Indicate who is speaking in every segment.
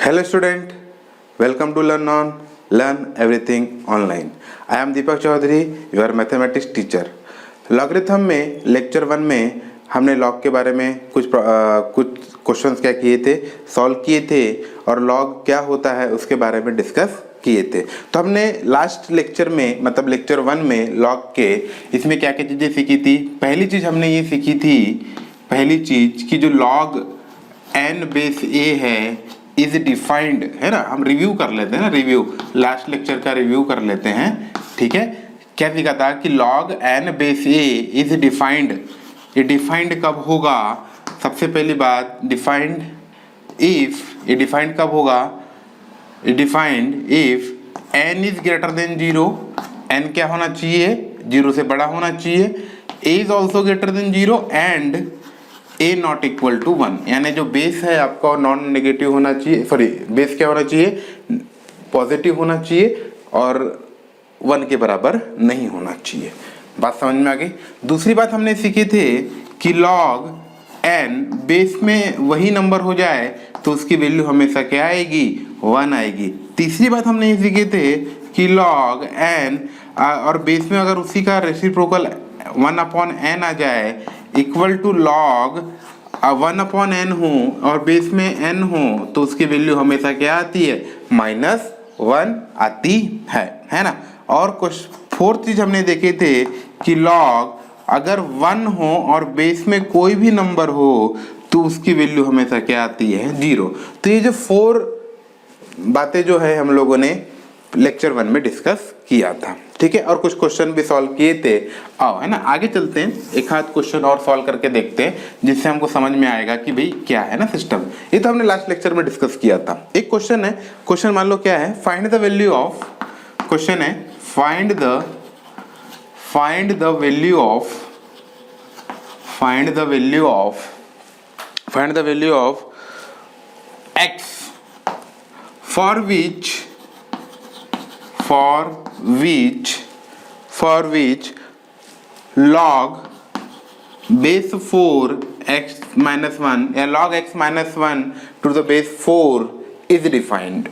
Speaker 1: Hello student, welcome to Learn Everything Online. I am Deepak Chaudhary, your mathematics teacher. Logarithm में lecture 1 में हमने log के बारे में कुछ क्वेश्चंस क्या किए थे, सॉल्व किए थे और लॉग क्या होता है उसके बारे में डिस्कस किए थे। तो हमने लास्ट लेक्चर में मतलब लेक्चर 1 में लॉग के इसमें क्या क्या चीज़ें सीखी थी। पहली चीज़ हमने ये सीखी थी, पहली चीज़ कि जो लॉग n बेस a है इज डिफाइंड है ना। हम रिव्यू कर लेते हैं ना, रिव्यू लास्ट लेक्चर का रिव्यू कर लेते हैं, ठीक है। क्या सीखा था कि log n base a is defined. ये डिफाइंड कब होगा? सबसे पहली बात डिफाइंड इफ, ये डिफाइंड कब होगा? Defined if n is greater than 0, n क्या होना चाहिए? 0 से बड़ा होना चाहिए। a is also greater than 0 and a not equal to 1, यानी जो बेस है आपका नॉन नेगेटिव होना चाहिए, सॉरी बेस क्या होना चाहिए? पॉजिटिव होना चाहिए और 1 के बराबर नहीं होना चाहिए। बात समझ में आ गई। दूसरी बात हमने सीखी थी कि log n बेस में वही नंबर हो जाए तो उसकी वैल्यू हमेशा क्या आएगी? 1 आएगी। तीसरी बात हमने ये सीखे थे कि log n और बेस में अगर उसी का रेसिप्रोकल 1/n आ जाए इक्वल टू log 1/n हो और बेस में n हो तो उसकी वैल्यू हमेशा क्या आती है? -1 आती है ना। और कुछ फोर्थ चीज हमने देखे थे कि log अगर 1 हो और बेस में कोई भी नंबर हो तो उसकी वैल्यू हमेशा क्या आती है? 0। तो ये जो 4 बातें जो है हम लोगों ने लेक्चर 1 में डिस्कस किया था, ठीक है। और कुछ क्वेश्चन भी सॉल्व किए थे। आओ है ना आगे चलते हैं, एक आध क्वेश्चन और सॉल्व करके देखते हैं जिससे हमको समझ में आएगा कि भाई क्या है ना सिस्टम। ये तो हमने लास्ट लेक्चर में डिस्कस किया था। एक क्वेश्चन है, क्वेश्चन मान लो क्या है, find the value of, question है find the value of x for which log base 4 x minus 1 या log x minus 1 to the base 4 is defined,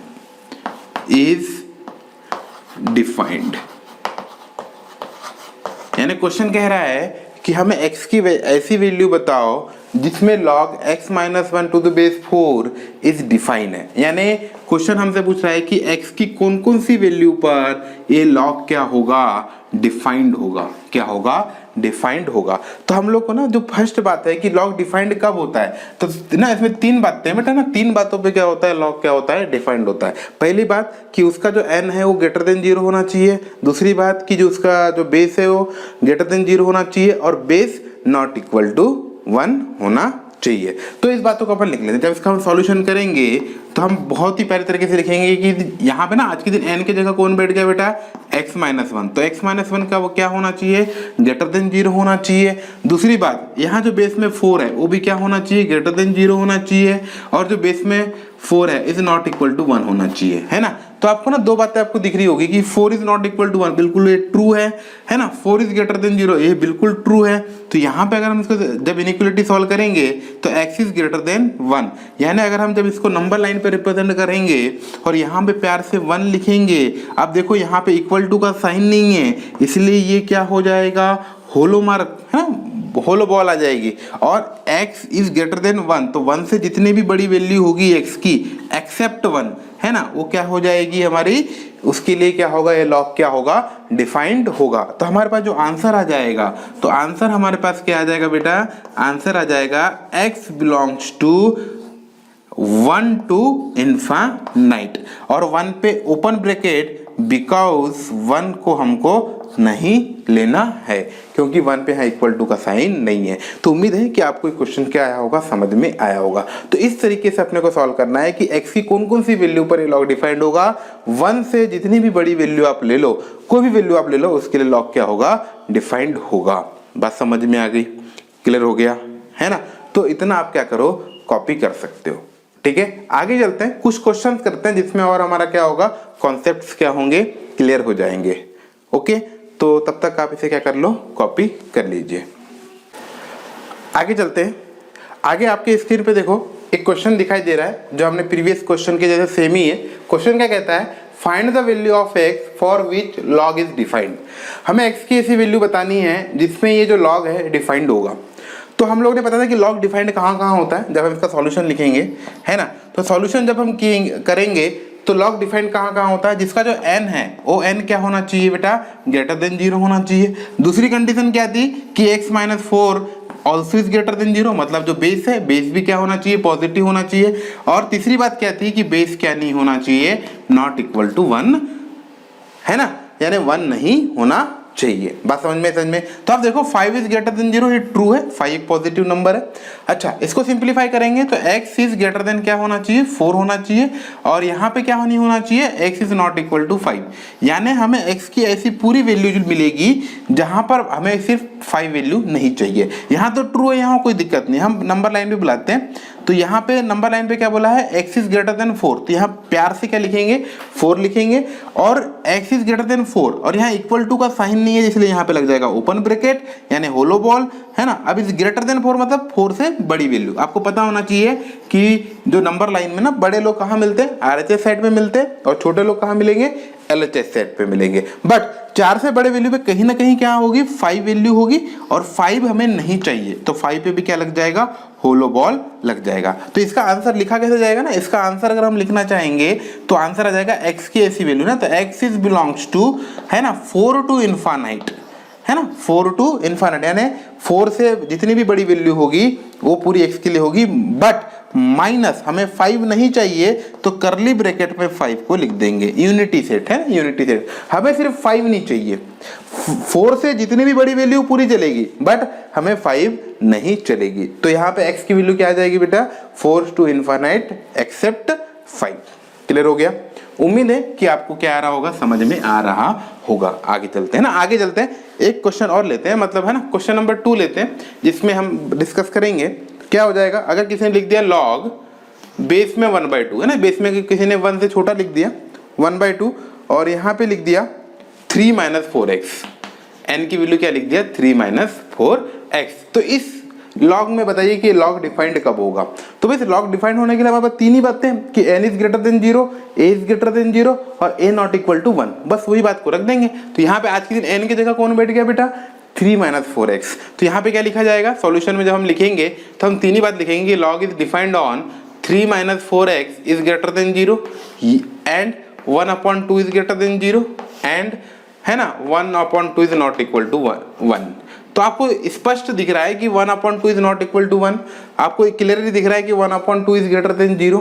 Speaker 1: यानी क्वेश्चन कह रहा है कि हमें x की ऐसी वैल्यू बताओ जिसमें log x minus 1 to the base 4 is define है। यानी क्वेश्चन हमसे पूछ रहा है कि x की कौन कौन सी वैल्यू पर ये log क्या होगा? डिफाइंड होगा। क्या होगा? डिफाइंड होगा। तो हम लोग को ना जो फर्स्ट बात है कि log डिफाइंड कब होता है, तो ना इसमें 3 बातें हैं बेटा ना, 3 बातों पे क्या होता है? log क्या होता है? डिफाइंड होता है। पहली बात कि उसका जो n है वो ग्रेटर देन 0 होना चाहिए। दूसरी बात कि जो उसका जो बेस है वो ग्रेटर देन 0 होना चाहिए और बेस नॉट इक्वल टू 1 होना चाहिए। तो इस बातों को अपन लिख लेते हैं। जब इसका हम सॉल्यूशन करेंगे तो हम बहुत ही प्यारे तरीके से लिखेंगे कि यहाँ पे ना आज के दिन n की जगह कौन बैठ गया बेटा? x minus 1। तो x minus 1 का वो क्या होना चाहिए? ग्रेटर देन 0 होना चाहिए। दूसरी बात यहाँ जो बेस में 4 है वो भी क्या होना चाहिए? ग्रेटर देन 0 होना चाहिए। और जो बेस में 4 है इज नॉट इक्वल टू 1 होना चाहिए, है ना। तो आपको ना 2 बातें आपको दिख रही होगी कि 4 इज नॉट इक्वल टू 1 बिल्कुल ये ट्रू है ना। 4 इज ग्रेटर देन 0 ये बिल्कुल ट्रू है। तो यहाँ पे अगर हम इसको जब इनइक्वालिटी सॉल्व करेंगे तो x इज ग्रेटर देन 1, यानी अगर हम जब इसको नंबर लाइन पे रिप्रेजेंट करेंगे और यहाँ पे प्यार से 1 लिखेंगे, अब देखो यहाँ पे इक्वल टू का साइन नहीं है इसलिए ये क्या हो जाएगा? होलो मार्क है ना, होलो बॉल आ जाएगी। और x इज ग्रेटर देन 1 तो 1 से जितनी भी बड़ी वैल्यू होगी x की एक्सेप्ट 1 है ना वो क्या हो जाएगी हमारी? उसके लिए क्या होगा? ये लॉग क्या होगा? डिफाइंड होगा। तो हमारे पास जो आंसर आ जाएगा, तो आंसर हमारे पास क्या आ जाएगा बेटा? आंसर आ जाएगा x belongs to 1 to infinite और 1 पे ओपन ब्रैकेट बिकॉज 1 को हमको नहीं लेना है क्योंकि 1 पे है इक्वल टू का साइन नहीं है। तो उम्मीद है कि आपको क्वेश्चन क्या आया होगा, समझ में आया होगा। तो इस तरीके से अपने को सॉल्व करना है कि x की कौन कौन सी वैल्यू पर ये लॉग डिफाइंड होगा। 1 से जितनी भी बड़ी वैल्यू आप ले लो, कोई भी वैल्यू आप ले लो, उसके लिए लॉग क्या होगा? डिफाइंड होगा। बात समझ में आ गई? क्लियर हो गया है ना। तो इतना आप क्या करो, कॉपी कर सकते हो, ठीक है। आगे चलते हैं, कुछ क्वेश्चन करते हैं जिसमें और हमारा क्या होगा? कॉन्सेप्ट्स क्या होंगे? क्लियर हो जाएंगे। ओके, तो तब तक आप इसे क्या कर लो? कॉपी कर लीजिए। आगे चलते हैं। आगे आपके स्क्रीन पे देखो एक क्वेश्चन दिखाई दे रहा है जो हमने प्रीवियस क्वेश्चन के जैसे सेम ही है। क्वेश्चन क्या कहता है, find the value of x for which log is defined. हमें x की ऐसी वैल्यू बतानी है जिसमें ये जो log है डिफाइंड होगा। तो हम लोग ने पता था कि log डिफाइंड कहाँ कहाँ होता है, जब हम इसका सॉल्यूशन लिखेंगे, है ना। तो सॉल्यूशन जब हम करेंगे तो log डिफाइंड कहाँ कहाँ होता है, जिसका जो n है वो n क्या होना चाहिए बेटा, ग्रेटर देन 0 होना चाहिए। दूसरी कंडीशन क्या थी कि x minus 4 also is greater than 0, मतलब जो बेस है बेस भी क्या होना चाहिए, पॉजिटिव होना चाहिए। और तीसरी बात क्या थी कि बेस क्या नहीं होना चाहिए, नॉट इक्वल टू 1, है ना, यानी 1 नहीं होना चाहिए। बात समझ में। तो आप देखो 5 इज ग्रेटर देन 0, ये ट्रू है, 5 एक पॉजिटिव नंबर है। अच्छा, इसको सिंप्लीफाई करेंगे तो x इज ग्रेटर देन क्या होना चाहिए, 4 होना चाहिए। और यहाँ पे क्या नहीं होना चाहिए, x is not equal to 5, यानी हमें x की ऐसी पूरी वैल्यू मिलेगी जहां पर हमें सिर्फ 5 वैल्यू नहीं चाहिए। यहाँ तो ट्रू है, यहाँ कोई दिक्कत नहीं, हम नंबर लाइन पे बुलाते हैं। तो यहाँ पे नंबर लाइन पे क्या बोला है, x इज ग्रेटर देन 4, तो यहाँ प्यार से क्या लिखेंगे, 4 लिखेंगे। और x इज ग्रेटर देन 4 और यहाँ इक्वल टू का साइन नहीं है, इसलिए यहाँ पे लग जाएगा ओपन ब्रैकेट यानी होलो बॉल, है ना। अब इज ग्रेटर देन 4 मतलब 4 से बड़ी वैल्यू। आपको पता होना चाहिए कि जो नंबर लाइन में ना बड़े लोग कहाँ मिलते हैं, RHS सेट में मिलते हैं, और छोटे लोग कहाँ मिलेंगे, LHS सेट पे मिलेंगे। बट 4 से बड़े वैल्यू पे कहीं ना कहीं क्या होगी, 5 वैल्यू होगी, और 5 हमें नहीं चाहिए, तो 5 पे भी क्या लग जाएगा, होलो बॉल लग जाएगा। तो इसका आंसर लिखा कैसे जाएगा ना, इसका आंसर अगर हम लिखना चाहेंगे तो आंसर आ जाएगा x की ऐसी वैल्यू ना, तो x इज बिलोंग्स टू, है ना, 4 टू इनफाइनाइट, है ना, 4 टू इनफाइनाइट, यानी 4 से जितनी भी बड़ी वैल्यू होगी वो पूरी x के लिए होगी। बट माइनस हमें 5 नहीं चाहिए, तो करली ब्रैकेट में 5 को लिख देंगे, यूनिटी सेट है, यूनिटी सेट। हमें सिर्फ 5 नहीं चाहिए, 4 से जितनी भी बड़ी वैल्यू पूरी चलेगी, बट हमें 5 नहीं चलेगी। तो यहाँ पे x की वैल्यू क्या आ जाएगी बेटा, 4 टू इनफाइनाइट एक्सेप्ट 5। क्लियर हो गया। उम्मीद है कि आपको क्या आ रहा होगा, समझ में आ रहा होगा। आगे चलते हैं ना, आगे चलते हैं, एक क्वेश्चन और लेते हैं, मतलब है ना क्वेश्चन नंबर 2 लेते हैं, जिसमें हम डिस्कस करेंगे क्या हो जाएगा। अगर किसी ने लिख दिया log बेस में 1/2, है ना, बेस में किसी ने 1 से छोटा लिख दिया 1/2, और यहाँ पे लिख दिया 3 माइनस 4x, n की वैल्यू क्या लिख दिया, 3 माइनस 4x। तो इस log में बताइए कि log डिफाइंड कब होगा। तो वैसे log डिफाइंड होने के लिए हमारे पास 3 ही बातें हैं कि n is greater than 0, a is greater than 0 और a नॉट इक्वल टू 1, बस वही बात को रख देंगे। तो यहाँ पे आज के दिन n की जगह कौन बैठ गया बेटा, 3 माइनस 4x। तो यहाँ पे क्या लिखा जाएगा, सॉल्यूशन में जब हम लिखेंगे तो हम 3 ही बात लिखेंगे, log is defined on 3 minus 4x is greater than 0 and 1/2 is greater than 0 and, है ना, 1/2 इज नॉट इक्वल टू 1। तो आपको स्पष्ट दिख रहा है कि 1/2 इज नॉट इक्वल टू 1, आपको क्लियरली दिख रहा है कि 1/2 इज ग्रेटर देन 0।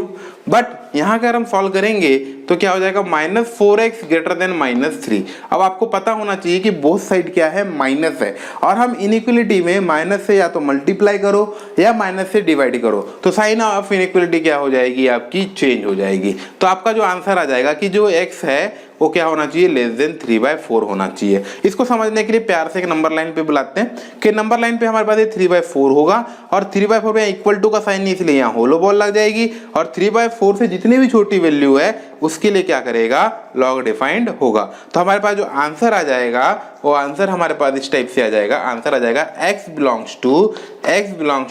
Speaker 1: बट यहाँ अगर हम सॉल्व करेंगे तो क्या हो जाएगा, -4x ग्रेटर देन -3। अब आपको पता होना चाहिए कि बोथ साइड क्या है, माइनस है, और हम इनइक्वलिटी में माइनस से या तो मल्टीप्लाई करो या माइनस से डिवाइड करो, तो साइन ऑफ इनइक्वलिटी क्या हो जाएगी, आपकी चेंज हो जाएगी। तो आपका जो आंसर आ जाएगा कि जो x है वो क्या होना चाहिए, लेस देन 3/4 होना चाहिए। इसको समझने के लिए प्यार से एक नंबर लाइन पे बुलाते हैं कि नंबर लाइन पे हमारे पास ये 3/4 होगा, और 3/4 में इक्वल टू का साइन नहीं, इसलिए यहाँ होलो बॉल लग जाएगी, और 3/4 से जितनी भी छोटी वैल्यू है उसके लिए क्या करेगा, log डिफाइंड होगा। तो हमारे पास जो आंसर आ जाएगा वो आंसर हमारे पास इस टाइप से आ जाएगा, आंसर आ जाएगा x belongs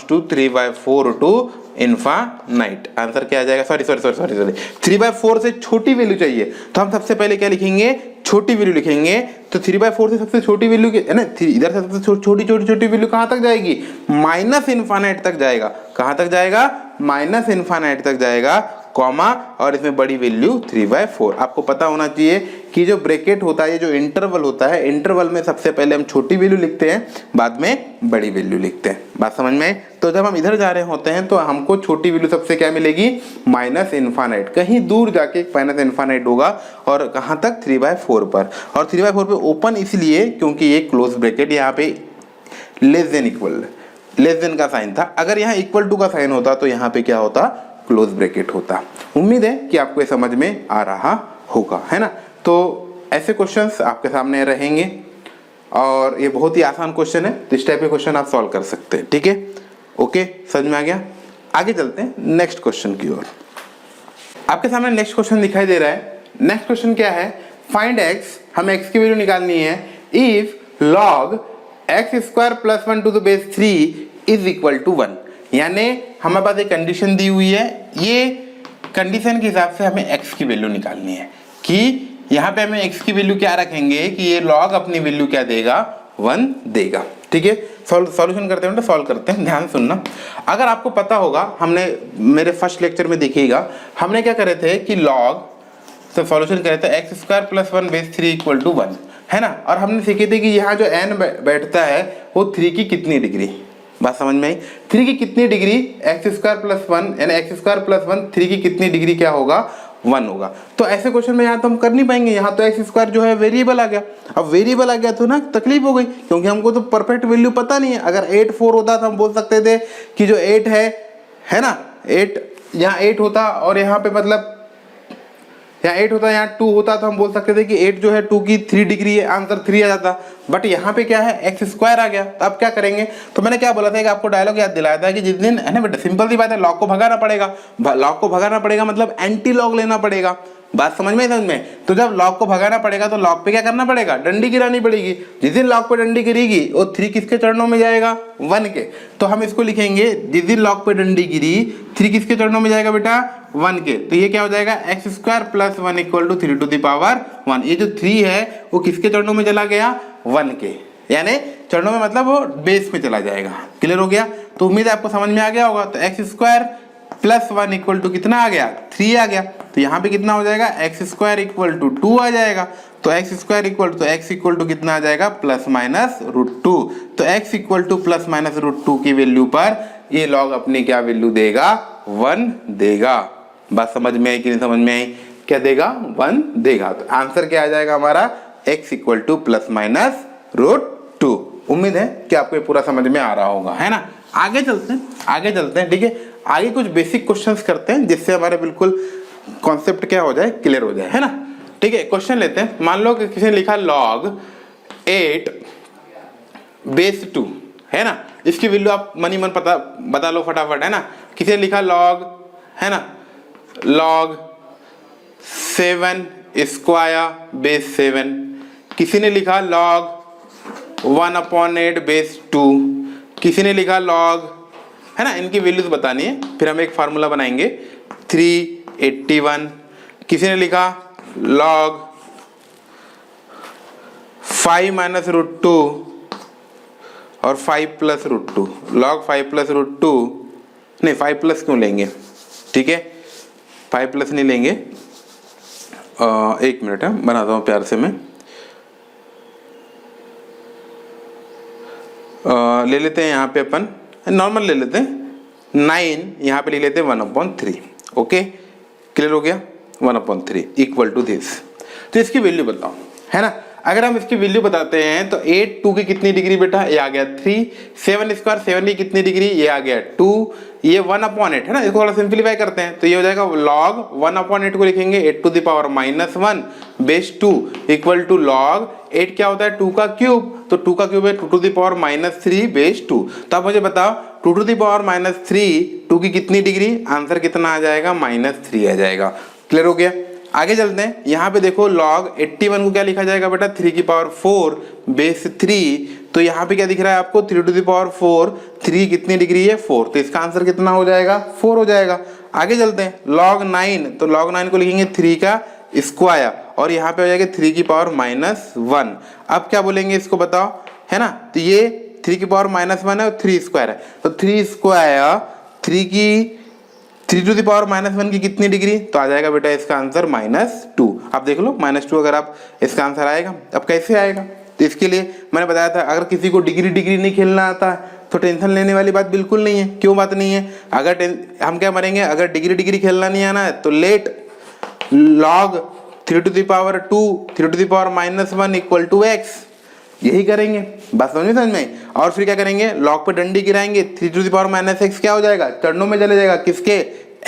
Speaker 1: to 3/4 to infinite. Answer क्या आ जाएगा, सॉरी 3/4 से छोटी वैल्यू चाहिए, तो हम सबसे पहले क्या लिखेंगे, छोटी वैल्यू लिखेंगे। तो 3/4 से सबसे छोटी वैल्यू है ना, इधर से सबसे छोटी वैल्यू कहां तक जाएगी, माइनस इनफाइनाइट तक जाएगा। कहां तक जाएगा, माइनस इनफाइनाइट तक जाएगा, कॉमा, और इसमें बड़ी वैल्यू 3/4। आपको पता होना चाहिए कि जो ब्रैकेट होता है, ये जो इंटरवल होता है, इंटरवल में सबसे पहले हम छोटी वैल्यू लिखते हैं, बाद में बड़ी वैल्यू लिखते हैं। बात समझ में। तो जब हम इधर जा रहे होते हैं तो हमको छोटी वैल्यू सबसे क्या मिलेगी, माइनस इनफाइनाइट, कहीं दूर जाके माइनस इनफाइनाइट होगा, और कहां तक, 3/4 पर। और 3/4 पे ओपन इसलिए क्योंकि ये क्लोज ब्रैकेट, यहाँ पे लेस देन का साइन था, अगर यहाँ इक्वल टू का साइन होता तो यहाँ पे क्या होता, क्लोज ब्रैकेट होता। उम्मीद है कि आपको ये समझ में आ रहा होगा, है ना। तो ऐसे क्वेश्चंस आपके सामने रहेंगे, और ये बहुत ही आसान क्वेश्चन है, तो इस टाइप के क्वेश्चन आप सॉल्व कर सकते हैं, ठीक है। ओके, समझ में आ गया। आगे चलते हैं नेक्स्ट क्वेश्चन की ओर। आपके सामने नेक्स्ट क्वेश्चन दिखाई दे रहा है। नेक्स्ट क्वेश्चन क्या है, फाइंड x, हमें x की वैल्यू निकालनी है, if log x² + 1 to the base 3 is equal to 1। यानी हमारे पास एक कंडीशन दी हुई है, ये कंडीशन के हिसाब से हमें x की वैल्यू निकालनी है कि यहाँ पे हमें x की वैल्यू क्या रखेंगे कि ये log अपनी वैल्यू क्या देगा, 1 देगा। ठीक है, सॉल्यूशन करते हैं, सॉल्व करते हैं, ध्यान सुनना। अगर आपको पता होगा, हमने मेरे फर्स्ट लेक्चर में देखिएगा हमने क्या करे थे कि log तो सॉल्यूशन करे थे x square plus 1 base 3 equal to 1, है ना। और हमने सीखे थे कि यहाँ जो n बैठता है वो 3 की कितनी डिग्री, बात समझ में आई, 3 की कितनी डिग्री, एक्स स्क्वायर प्लस 1 यानी एक्स स्क्वायर प्लस 1 3 की कितनी डिग्री क्या होगा, 1 होगा। तो ऐसे क्वेश्चन में यहाँ तो हम कर नहीं पाएंगे, यहाँ तो एक्स स्क्वायर जो है वेरिएबल आ गया। अब वेरिएबल आ गया तो ना तकलीफ हो गई, क्योंकि हमको तो परफेक्ट वैल्यू पता नहीं है। अगर 8 4 होता तो हम बोल सकते थे कि जो 8 है ना, 8 यहाँ 8 होता और यहाँ पे मतलब यहाँ 8 होता, यहाँ 2 होता तो हम बोल सकते थे कि 8 जो है 2 की 3 डिग्री है, आंसर 3 आ जाता। बट यहाँ पे क्या है, एक्स स्क्वायर आ गया। तो अब क्या करेंगे, तो मैंने क्या बोला था कि आपको डायलॉग याद दिलाया था कि जिस दिन, है ना बेटा, सिंपल सी बात है, लॉग को भगाना पड़ेगा। लॉग को भगाना पड़ेगा मतलब एंटी लॉग लेना पड़ेगा, बात समझ में। तो जब लॉग को भगाना पड़ेगा तो लॉग पे क्या करना पड़ेगा, डंडी गिरानी पड़ेगी। जिस दिन लॉग पे डंडी गिरेगी वो 3 किसके चरणों में जाएगा, 1 के। तो हम इसको लिखेंगे, जिस दिन लॉग पे डंडी गिरी 3 किसके चरणों में जाएगा बेटा, 1 के। तो ये क्या हो जाएगा, x square plus 1 equal to 3 to the power 1। ये जो 3 है वो किसके चरणों में चला गया, 1 के, यानी चरणों में मतलब वो बेस में चला जाएगा। क्लियर हो गया। तो उम्मीद है आपको समझ में आ गया होगा। तो x square plus 1 equal to कितना आ गया, 3 आ गया। तो यहाँ पे कितना हो जाएगा, एक्स स्क्वायर इक्वल टू 2 आ जाएगा। तो x square equal to x equal to कितना आ जाएगा, प्लस माइनस √2। तो x equal to plus minus √2 की वैल्यू पर ये लॉग अपनी क्या वैल्यू देगा, 1 देगा। बात समझ में आई कि नहीं समझ में आई, क्या देगा, 1 देगा। तो आंसर क्या आ जाएगा हमारा, x equal to plus minus √2। उम्मीद है कि आपको ये पूरा समझ में आ रहा होगा, है ना। आगे चलते हैं, ठीक है। आगे कुछ बेसिक क्वेश्चंस करते हैं जिससे हमारे बिल्कुल कॉन्सेप्ट क्या हो जाए, क्लियर हो जाए, है ना। ठीक है, क्वेश्चन लेते हैं। मान लो कि किसी ने लिखा log 8 बेस 2, है ना। इसकी वैल्यू आप मनी मन बता लो फटाफट, है ना। किसी ने लिखा log, है ना, log 7 स्क्वायर बेस 7। किसी ने लिखा log 1/8 बेस 2। किसी ने लिखा log, है ना, इनकी वैल्यूज बतानी है, फिर हम एक फार्मूला बनाएंगे 381। किसी ने लिखा log 5 माइनस √2 और 5 प्लस √2। log 5 प्लस √2 नहीं, 5 प्लस क्यों लेंगे, ठीक है, 5 प्लस नहीं लेंगे। एक मिनट है, बनाता हूँ प्यार से मैं। ले लेते हैं यहाँ पे अपन नॉर्मल ले लेते हैं 9, यहाँ पे ले लेते हैं 1/3। ओके, क्लियर हो गया, 1/3 इक्वल टू दिस। तो इसकी वैल्यू बताओ, है ना। अगर हम इसकी वैल्यू बताते हैं तो 8 2 की कितनी डिग्री बेटा, ये आ गया 3। 7 स्क्वायर 7 की कितनी डिग्री, ये आ गया 2। ये 1/8 है ना, इसको थोड़ा सिंप्लीफाई करते हैं तो ये हो जाएगा log 1/8 को लिखेंगे 8 to the power -1 base 2 equal to log 8 क्या होता है, 2 का क्यूब। तो 2 का क्यूब है 2 टू द पावर -3 बेस 2। तो आप मुझे बताओ 2 टू द पावर -3 2 की कितनी डिग्री, आंसर कितना आ जाएगा, -3 आ जाएगा। क्लियर हो गया। आगे चलते हैं। यहाँ पे देखो log 81 को क्या लिखा जाएगा बेटा, 3 की पावर 4 बेस 3। तो यहाँ पे क्या दिख रहा है आपको, 3 टू द पावर 4, 3 कितनी डिग्री है, 4। तो इसका आंसर कितना हो जाएगा, 4 हो जाएगा। आगे चलते हैं, log 9, तो log 9 को लिखेंगे 3 का स्क्वायर और यहाँ पे हो जाएगा 3 की पावर -1। अब क्या बोलेंगे इसको बताओ, है ना। तो ये 3 की पावर -1 है और 3 स्क्वायर है, तो 3 स्क्वायर 3 टू द पावर -1 की कितनी डिग्री, तो आ जाएगा बेटा इसका आंसर -2। आप देख लो -2 अगर आप इसका आंसर आएगा। अब कैसे आएगा, तो इसके लिए मैंने बताया था अगर किसी को डिग्री नहीं खेलना आता है तो टेंशन लेने वाली बात बिल्कुल नहीं है। क्यों बात नहीं है, अगर हम क्या मरेंगे, अगर डिग्री खेलना नहीं आना है तो let log 3 to the power 2 3 to the power -1 equal to x, यही करेंगे। बात समझ में। और फिर क्या करेंगे, लॉग पे डंडी गिराएंगे, 3 टू द पावर -x क्या हो जाएगा, चरणों में चले जाएगा, किसके,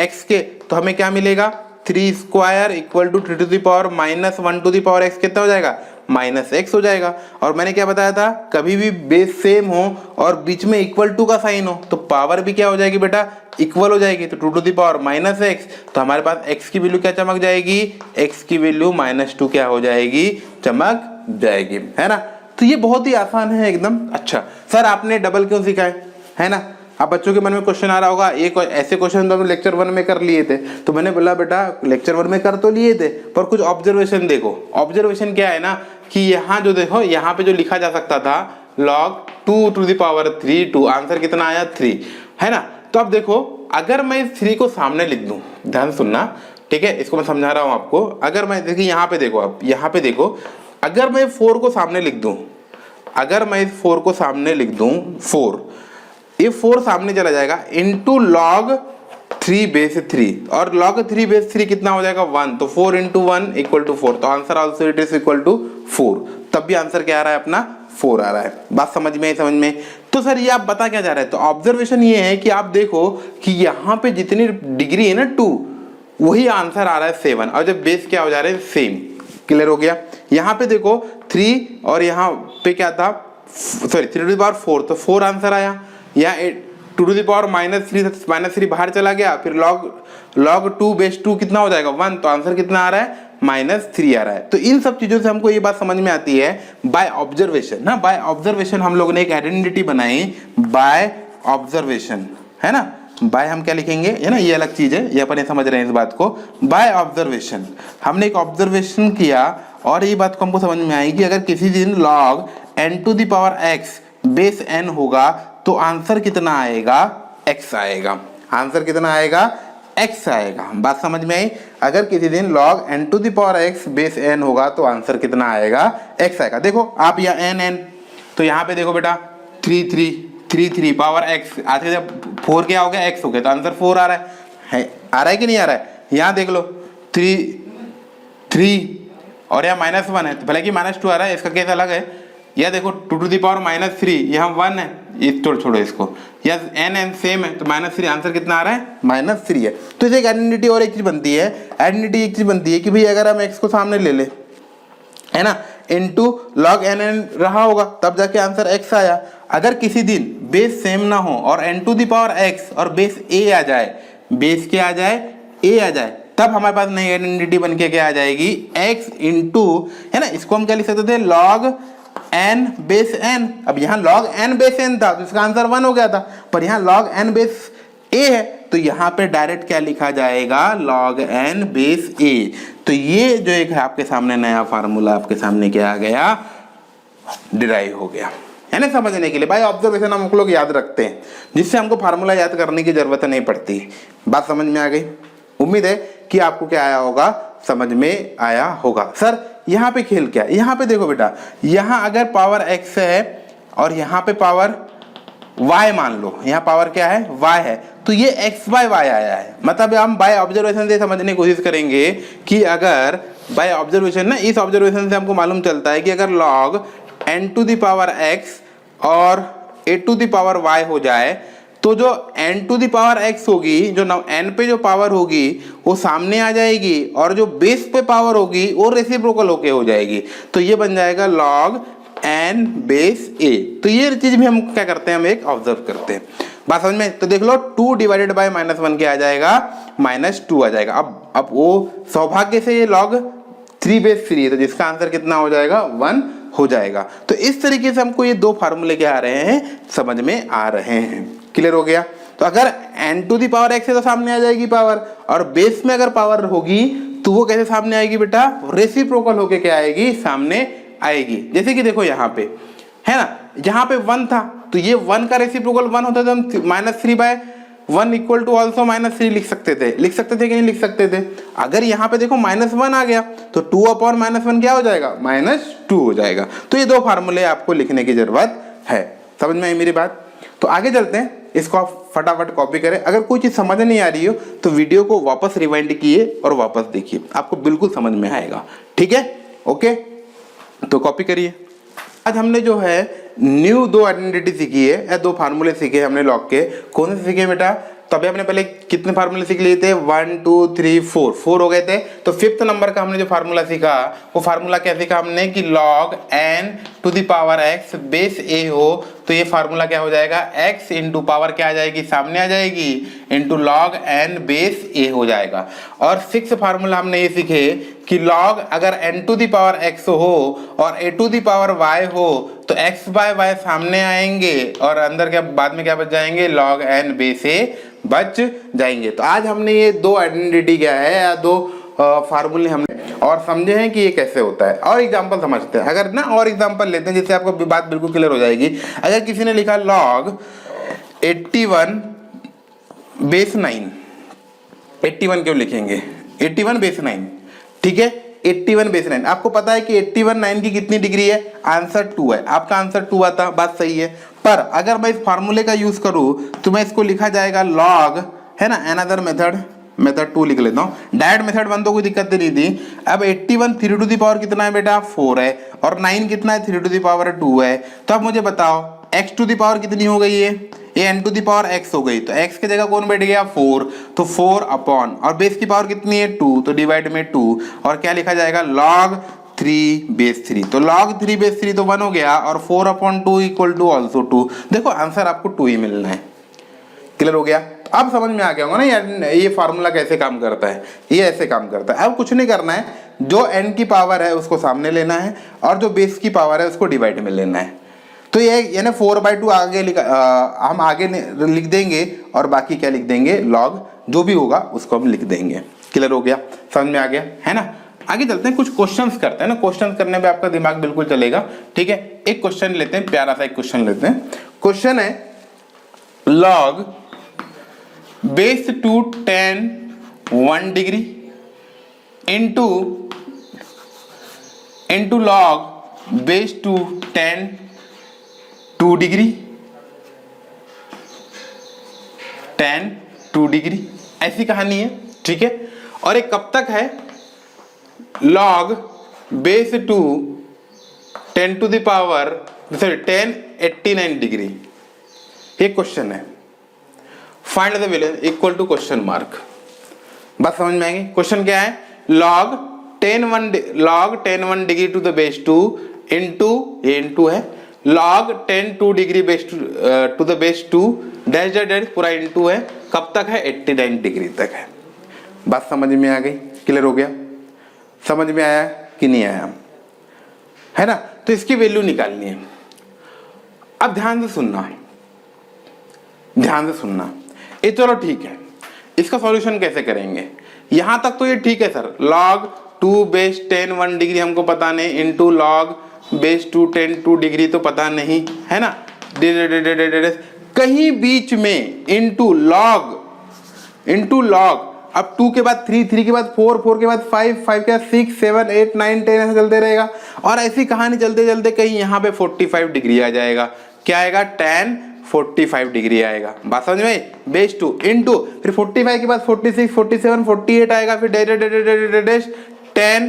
Speaker 1: x के। तो हमें क्या मिलेगा, 3 square equal to 3 to the power -1 to the power x कितना हो जाएगा, -x हो जाएगा। और मैंने क्या बताया था, कभी भी बेस सेम हो और बीच में इक्वल टू का साइन हो तो पावर भी क्या हो जाएगी बेटा, इक्वल हो जाएगी। तो 2 टू द पावर -x, तो हमारे पास x की वैल्यू क्या चमक जाएगी, x की वैल्यू -2 क्या हो जाएगी, चमक जाएगी, है ना। तो ये बहुत ही आसान है एकदम। अच्छा सर आपने डबल क्यों सिखाए, है ना, अब बच्चों के मन में क्वेश्चन आ रहा होगा, एक ऐसे क्वेश्चन तो हम लेक्चर 1 में कर लिए थे, तो मैंने बोला बेटा लेक्चर 1 में कर तो लिए थे पर कुछ ऑब्जर्वेशन देखो। ऑब्जर्वेशन क्या है ना कि यहाँ जो देखो यहाँ पे जो लिखा जा सकता था log 2 to the power 3 2, answer कितना आया 3, है ना। तो अब देखो अगर मैं 3 को सामने लिख दूं, ध्यान सुनना, ठीक है, इसको मैं समझा रहा हूं आपको। अगर मैं देखिए यहाँ पे देखो, आप यहाँ पे देखो, अगर मैं 4 को सामने लिख दूं, अगर मैं 4 को सामने लिख दूं 4, ये 4 सामने चला जाएगा इंटू log 3 बेस 3, और log 3 बेस 3 कितना हो जाएगा 1, तो 4 इंटू 1 इक्वल टू 4, तो answer also it is equal to 4, तब भी आंसर क्या आ रहा है अपना 4 आ रहा है। बात समझ में समझ में। तो सर ये आप बता क्या जा रहे हैं, तो ऑब्जर्वेशन ये है कि आप देखो कि यहाँ पे जितनी डिग्री है ना 2, वही आंसर आ रहा है 7, और जब बेस क्या हो जा रहे हैं सेम। क्लियर हो गया। यहाँ पे देखो 3 और यहाँ पे क्या था, सॉरी 3 टू द पावर 4, तो 4 आंसर आया। यहाँ 2 टू द पावर -3 बाहर चला गया, फिर log 2 बेस 2 कितना हो जाएगा 1, तो आंसर कितना आ रहा है -3 आ रहा है। तो इन सब चीजों से हमको ये बात समझ में आती है बाय ऑब्जर्वेशन ना, बाय ऑब्जर्वेशन हम लोगों ने एक आइडेंटिटी बनाई बाय ऑब्जर्वेशन, है ना। बाय हम क्या लिखेंगे, है ना, ये अलग चीज है, ये अपन समझ रहे हैं इस बात को। बाय ऑब्जर्वेशन हमने एक ऑब्जर्वेशन किया और ये बात को हमको समझ में आई कि अगर किसी दिन log n to the power x base n होगा तो आंसर कितना आएगा, x आएगा। आंसर कितना आएगा, x आएगा। बात समझ में आई। अगर किसी दिन log n to the power x base n होगा तो आंसर कितना आएगा, x आएगा। देखो आप यहाँ n तो यहाँ पे देखो बेटा 3 पावर x आते जब 4 क्या हो गया x हो गया, तो आंसर 4 आ रहा है आ रहा है कि नहीं आ रहा है। यहाँ देख लो 3 और यहाँ -1 है, तो भले कि -2 आ रहा है, इसका केस अलग है। यह देखो 2 टू द पावर -3, यहाँ 1 है, ये छोड़ो इसको, यह n सेम है, तो -3 आंसर कितना आ रहा है -3 है। तो इसे एक आइडेंटिटी और एक चीज बनती है, आइडेंटिटी एक चीज बनती है कि भाई अगर हम x को सामने ले ले, है ना, इनटू log n रहा होगा तब जाके आंसर x आया। अगर किसी दिन बेस सेम ना हो और n to the power x और बेस a आ जाए, बेस क्या आ जाए, a आ जाए, तब हमारे पास नई आइडेंटिटी बन के क्या आ जाएगी, x इंटू, है ना, इसको हम क्या लिख सकते थे log n बेस n। अब यहाँ log n बेस n था तो इसका आंसर 1 हो गया था, पर यहाँ log n बेस a है तो यहाँ पे डायरेक्ट क्या लिखा जाएगा, log n बेस a। तो ये जो एक है आपके सामने नया फार्मूला आपके सामने क्या आ गया, डिराइव हो गया, है ना। समझने के लिए बाय ऑब्जर्वेशन हम लोग याद रखते हैं, जिससे हमको फार्मूला याद करने की जरूरत नहीं पड़ती। बात समझ में आ गई। उम्मीद है कि आपको क्या आया होगा, समझ में आया होगा। सर यहाँ पे खेल क्या है, यहाँ पे देखो बेटा, यहाँ अगर पावर x है और यहाँ पे पावर y मान लो, यहाँ पावर क्या है, y है, तो ये x/y आया है। मतलब हम बाय ऑब्जर्वेशन से समझने की कोशिश करेंगे कि अगर बाय ऑब्जर्वेशन ना, इस ऑब्जर्वेशन से हमको मालूम चलता है कि अगर log n to the power x और a to the power y हो जाए तो जो n to the power x होगी, जो n पे जो पावर होगी वो सामने आ जाएगी और जो बेस पे पावर होगी वो रेसिप्रोकल होके हो जाएगी, तो ये बन जाएगा log n बेस a। तो ये चीज भी हम क्या करते हैं, हम एक ऑब्जर्व करते हैं। बात समझ में। तो देख लो 2 डिवाइडेड बाय -1 क्या आ जाएगा, -2 आ जाएगा। अब वो सौभाग्य से ये log 3 बेस 3 है, तो जिसका आंसर कितना हो जाएगा, 1 हो जाएगा। तो इस तरीके से हमको ये दो फार्मूले क्या आ रहे हैं, समझ में आ रहे हैं। क्लियर हो गया। तो अगर n to the power x है तो सामने आ जाएगी पावर, और बेस में अगर पावर होगी तो वो कैसे सामने आएगी बेटा, रेसिप्रोकल होके क्या आएगी, सामने आएगी। जैसे कि देखो यहाँ पे है ना, यहाँ पे 1 था तो ये 1 का रेसिप्रोकल 1 होता तो हम -3/1 इक्वल टू ऑल्सो -3 लिख सकते थे कि नहीं लिख सकते थे। अगर यहाँ पे देखो -1 आ गया तो 2/-1 क्या हो जाएगा, -2 हो जाएगा। तो ये दो फार्मूले आपको लिखने की जरूरत है। समझ में आई मेरी बात। तो आगे चलते हैं, इसको आप फटाफट कॉपी करें। अगर कोई चीज समझ नहीं आ रही हो तो वीडियो को वापस रिवाइंड कीजिए और वापस देखिए, आपको बिल्कुल समझ में आएगा। ठीक है, ओके, तो कॉपी करिए। आज हमने जो है न्यू 2 आइडेंटिटी सीखी है, या 2 फार्मूले सीखे हमने लॉग के। कौन से सीखे बेटा, तो अभी हमने पहले कितने फार्मूले सीख लिए थे, 1 2 3 4 हो गए थे। तो 5th नंबर का हमने जो फार्मूला सीखा, वो फार्मूला क्या सीखा हमने कि log n to the power x base a हो तो ये फार्मूला क्या हो जाएगा, x इंटू पावर क्या आ जाएगी, सामने आ जाएगी, into log n base a हो जाएगा। और 6th फार्मूला हमने ये सीखे कि log अगर n to the power x हो और a to the power y हो तो x बाय y सामने आएंगे और अंदर क्या बाद में क्या बच जाएंगे, log n बेस a बच जाएंगे। तो आज हमने ये दो आइडेंटिटी क्या है या दो फार्मूले हमने और समझे हैं कि ये कैसे होता है। और एग्जांपल समझते हैं, अगर ना और एग्जांपल लेते हैं जिससे आपको बात बिल्कुल क्लियर हो जाएगी। अगर किसी ने लिखा log 81 बेस 9, 81 क्यों लिखेंगे, 81 बेस 9, ठीक है 81 बेस 9। आपको पता है कि 81 9 की कितनी डिग्री है, आंसर 2 है, आपका आंसर 2 आता, बात सही है। पर अगर मैं इस फार्मूले का यूज करूं तो मैं इसको लिखा जाएगा log, है ना, अनदर मेथड 2 लिख लेता हूं, डायरेक्ट मेथड 1 तो कोई दिक्कत नहीं थी। अब 81 3 टू द पावर कितना है बेटा, 4 है, और 9 कितना है, 3 टू द पावर 2 है। तो अब मुझे बताओ x टू द पावर कितनी हो गई है, ये n to the power x हो गई, तो x की जगह कौन बैठ गया, 4, तो 4 अपॉन, और बेस की पावर कितनी है 2, तो डिवाइड में 2, और क्या लिखा जाएगा log 3 बेस 3, तो log 3 बेस 3 तो 1 हो गया, और 4 अपॉन 2 इक्वल टू ऑल्सो 2। देखो आंसर आपको 2 ही मिलना है, क्लियर हो गया। तो अब समझ में आ गया होगा ना ये फार्मूला कैसे काम करता है, ये ऐसे काम करता है। अब कुछ नहीं करना है, जो n की पावर है उसको सामने लेना है और जो बेस की पावर है उसको डिवाइड में लेना है। तो ये यानी 4/2 आगे हम आगे लिख देंगे और बाकी क्या लिख देंगे, log जो भी होगा उसको हम लिख देंगे। क्लियर हो गया, समझ में आ गया है ना। आगे चलते हैं, कुछ क्वेश्चंस करते हैं ना, क्वेश्चन करने पे आपका दिमाग बिल्कुल चलेगा, ठीक है। एक क्वेश्चन लेते हैं, प्यारा सा एक क्वेश्चन लेते हैं। क्वेश्चन है log base 2 tan 1 degree into log base 2 tan 2 degree, tan 2 degree, ऐसी कहानी है, ठीक है। और एक कब तक है, log base 2 10 to the power tan 89 degree, ये क्वेश्चन है। Find the value equal to question mark. बस समझ में आएंगे। क्वेश्चन क्या है, log 10 1 degree to the base 2 into है log 10 2 degree base to the base 2 dash dash पूरा इंटू है, कब तक है, 89 डिग्री तक है। बात समझ में आ गई, क्लियर हो गया, समझ में आया कि नहीं आया, है ना। तो इसकी वैल्यू निकालनी है। अब ध्यान से सुनना, ये चलो ठीक है, इसका सॉल्यूशन कैसे करेंगे, यहां तक तो ये ठीक है सर। log 2 बेस 10 1 डिग्री हमको पता नहीं, इंटू log बेस 2 10 2 डिग्री तो पता नहीं, है ना, कहीं बीच में इंटू log, अब 2 के बाद 3 3 के बाद 4 4 के बाद 5 5 के बाद 6 7 8 9 10 ऐसे चलते रहेगा। और ऐसी कहानी चलते चलते कहीं यहाँ पे 45 डिग्री आ जाएगा, क्या आएगा, tan 45 डिग्री आएगा। बात समझ में, बेस 2 इंटू फिर 45 के बाद 46 47 48 आएगा, फिर डैश 10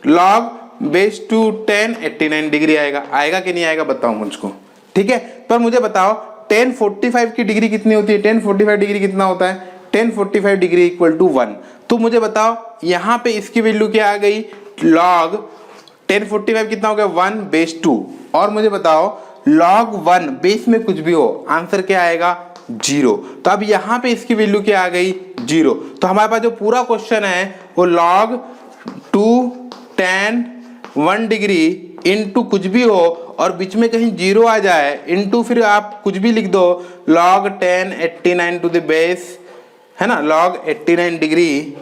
Speaker 1: log बेस 2 10 89 डिग्री आएगा कि नहीं आएगा, बताओ मुझको, ठीक है। पर मुझे बताओ tan 45 की डिग्री कितनी होती है, tan 45 डिग्री कितना होता है, tan 45 डिग्री इक्वल टू 1। तो मुझे बताओ यहाँ पे इसकी वैल्यू क्या आ गई, log tan 45 कितना हो गया, 1 बेस 2, और मुझे बताओ log 1 बेस में कुछ भी हो, आंसर क्या आएगा, 0। तो अब यहाँ पे इसकी वैल्यू क्या आ गई, 0। तो हमारे पास जो पूरा क्वेश्चन है वो log 2 tan 1 डिग्री इंटू कुछ भी हो और बीच में कहीं 0 आ जाए, इंटू फिर आप कुछ भी लिख दो log tan 89 to the base, है ना, log 89 डिग्री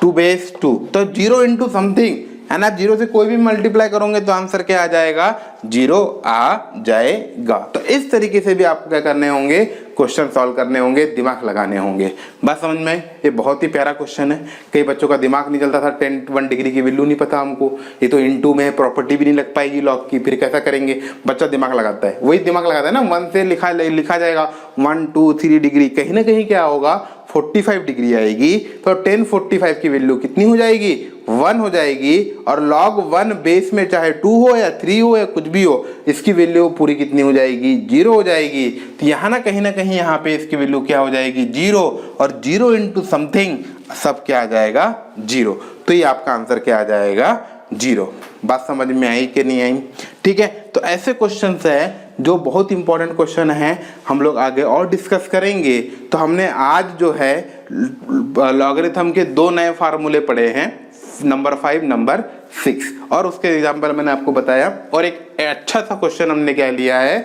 Speaker 1: टू बेस 2, तो 0 इंटू समथिंग, है ना, 0 से कोई भी मल्टीप्लाई करोगे तो आंसर क्या आ जाएगा, 0 आ जाएगा। तो इस तरीके से भी आपको क्या करने होंगे, क्वेश्चन सॉल्व करने होंगे, दिमाग लगाने होंगे। बात समझ में, ये बहुत ही प्यारा क्वेश्चन है। कई बच्चों का दिमाग नहीं चलता था, tan 1 डिग्री की वैल्यू नहीं पता हमको, ये तो इंटू में प्रॉपर्टी भी नहीं लग पाएगी लॉग की, फिर कैसा करेंगे, बच्चा दिमाग लगाता है, वही दिमाग लगाता है ना, 1 से लिखा जाएगा 1 2 3 डिग्री, कहीं ना कहीं क्या होगा, 45 डिग्री आएगी, तो tan 45 की वैल्यू कितनी हो जाएगी, 1 हो जाएगी, और log 1 बेस में चाहे 2 हो या 3 हो या कुछ भी हो, इसकी वैल्यू पूरी कितनी हो जाएगी, 0 हो जाएगी। तो यहाँ ना कहीं यहाँ पे इसकी वैल्यू क्या हो जाएगी, 0, और 0 इंटू समथिंग सब क्या आ जाएगा, 0। तो ये आपका आंसर क्या आ जाएगा, 0। बात समझ में आई कि नहीं आई, ठीक है। तो ऐसे क्वेश्चंस है जो बहुत इंपॉर्टेंट क्वेश्चन है, हम लोग आगे और डिस्कस करेंगे। तो हमने आज जो है लॉगरिथम के 2 नए फार्मूले पढ़े हैं, नंबर 5, नंबर 6 और उसके एग्जाम्पल मैंने आपको बताया। और एक अच्छा सा क्वेश्चन हमने क्या लिया है,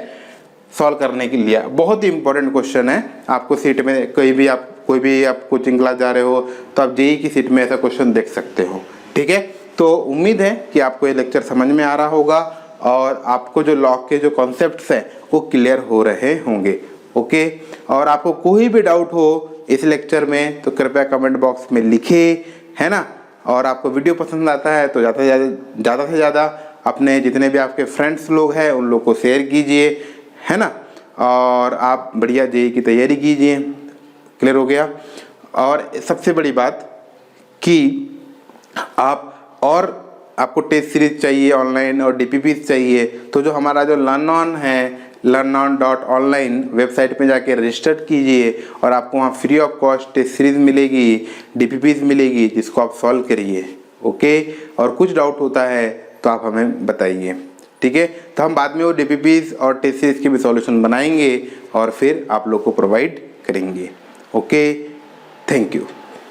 Speaker 1: सॉल्व करने के लिए। बहुत ही इंपॉर्टेंट क्वेश्चन है, आपको सीट में कोई भी आप कोचिंग क्लास जा रहे हो तो आप जेईई की सीट में ऐसा क्वेश्चन देख सकते हो। ठीक है, तो उम्मीद है कि आपको ये लेक्चर समझ में आ रहा होगा और आपको जो लॉग के जो कॉन्सेप्ट्स हैं वो क्लियर हो रहे होंगे। ओके, और आपको कोई भी डाउट हो इस लेक्चर में तो कृपया कमेंट बॉक्स में लिखिए, है ना। और आपको वीडियो पसंद आता है तो ज़्यादा से ज़्यादा अपने जितने भी आपके फ्रेंड्स लोग हैं उन लोग को शेयर कीजिए, है ना। और आप बढ़िया जेईई की तैयारी कीजिए। क्लियर हो गया। और सबसे बड़ी बात कि आपको टेस्ट सीरीज चाहिए ऑनलाइन और डीपीपीस चाहिए तो जो हमारा जो लर्न ऑन है, learnon.online वेबसाइट पे जाके रजिस्टर कीजिए और आपको वहाँ free of cost test series मिलेगी, डीपीपीस मिलेगी, जिसको आप सॉल्व करिए। ओके, और कुछ डाउट होता है तो आप हमें बताइए। ठीक है, तो हम बाद में वो डीपीपीस और टेस्ट सीरीज की भी सॉल्यूशन बनाएंगे और फिर आप लोग को प्रोवाइड करेंगे। Okay, thank you.